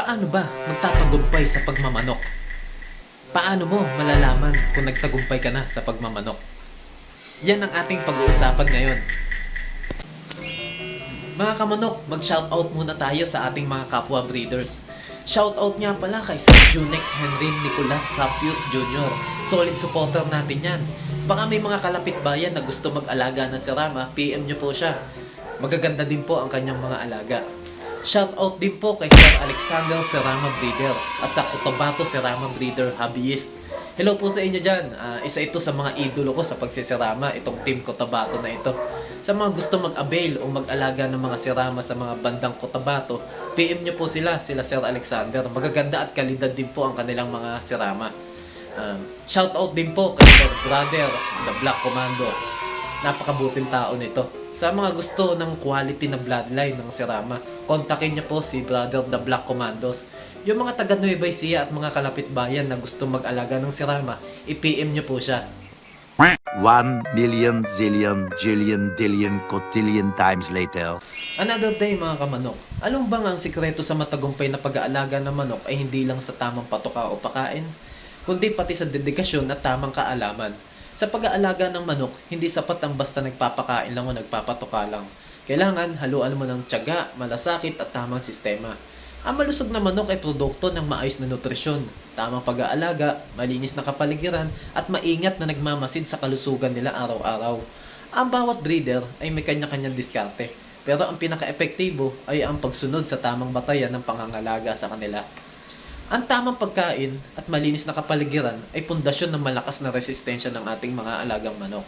Paano ba magtatagumpay sa pagmamanok? Paano mo malalaman kung nagtagumpay ka na sa pagmamanok? Yan ang ating pag-uusapan ngayon. Mga kamanok, mag-shoutout muna tayo sa ating mga kapwa breeders. Shoutout nga pala kay Sir Junex Henry Nicolas Sapius Jr. Solid supporter natin yan. Baka may mga kalapit bayan na gusto mag-alaga ng sirama, PM nyo po siya. Magaganda din po ang kanyang mga alaga. Shoutout din po kay Sir Alexander Serama Breeder at sa Cotabato Serama Breeder Hobbyist. Hello po sa inyo dyan. Isa ito sa mga idolo ko sa pagsisirama, itong Team Cotabato na ito. Sa mga gusto mag-avail o mag-alaga ng mga sirama sa mga bandang Cotabato, PM nyo po sila Sir Alexander. Magaganda at kalidad din po ang kanilang mga sirama. Shoutout din po kay Sir Brother, The Black Commandos. Napakabuting tao nito. Sa mga gusto ng quality na bloodline ng sirama, kontakin niyo po si Brother The Black Commandos. Yung mga taga Nueva Ecija at mga kalapit bayan na gusto mag-alaga ng sirama, i-PM niyo po siya. 1,000,000 zillion jillion dillion cotillion times later. Another day mga kamanok. Anong bang ang sikreto sa matagumpay na pag-aalaga ng manok ay hindi lang sa tamang patuka o pakain, kundi pati sa dedikasyon at tamang kaalaman. Sa pag-aalaga ng manok, hindi sapat ang basta nagpapakain lang o nagpapatuka lang. Kailangan haluan mo ng tiyaga, malasakit at tamang sistema. Ang malusog na manok ay produkto ng maayos na nutrisyon, tamang pag-aalaga, malinis na kapaligiran at maingat na nagmamasid sa kalusugan nila araw-araw. Ang bawat breeder ay may kanya-kanyang diskarte, pero ang pinaka-epektibo ay ang pagsunod sa tamang batayan ng pangangalaga sa kanila. Ang tamang pagkain at malinis na kapaligiran ay pundasyon ng malakas na resistensya ng ating mga alagang manok.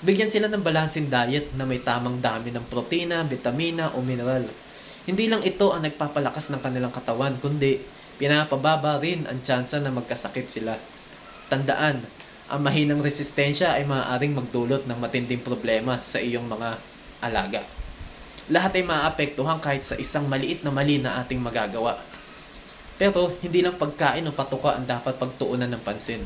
Bigyan sila ng balancing diet na may tamang dami ng protina, vitamina o mineral. Hindi lang ito ang nagpapalakas ng kanilang katawan, kundi pinapababa rin ang tsansa na magkasakit sila. Tandaan, ang mahinang resistensya ay maaaring magdulot ng matinding problema sa iyong mga alaga. Lahat ay maaapektuhan kahit sa isang maliit na mali na ating magagawa. Pero hindi lang pagkain o patuka ang dapat pagtuunan ng pansin.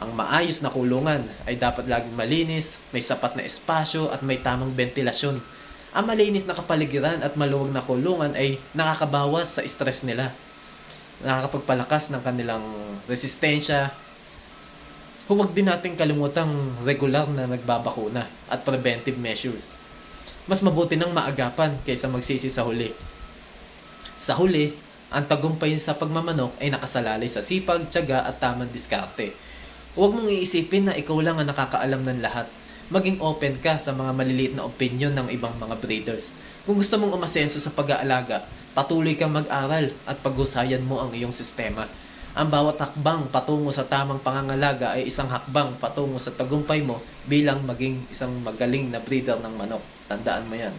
Ang maayos na kulungan ay dapat laging malinis, may sapat na espasyo at may tamang ventilasyon. Ang malinis na kapaligiran at maluwag na kulungan ay nakakabawas sa stress nila. Nakakapagpalakas ng kanilang resistensya. Huwag din natin kalimutang regular na nagbabakuna at preventive measures. Mas mabuti nang maagapan kaysa magsisi sa huli. Sa huli, ang tagumpay sa pagmamanok ay nakasalalay sa sipag, tiyaga at tamang diskarte. Huwag mong iisipin na ikaw lang ang nakakaalam ng lahat. Maging open ka sa mga maliliit na opinion ng ibang mga breeders. Kung gusto mong umasenso sa pag-aalaga, patuloy kang mag-aral at paghusayan mo ang iyong sistema. Ang bawat hakbang patungo sa tamang pangangalaga ay isang hakbang patungo sa tagumpay mo bilang maging isang magaling na breeder ng manok. Tandaan mo yan.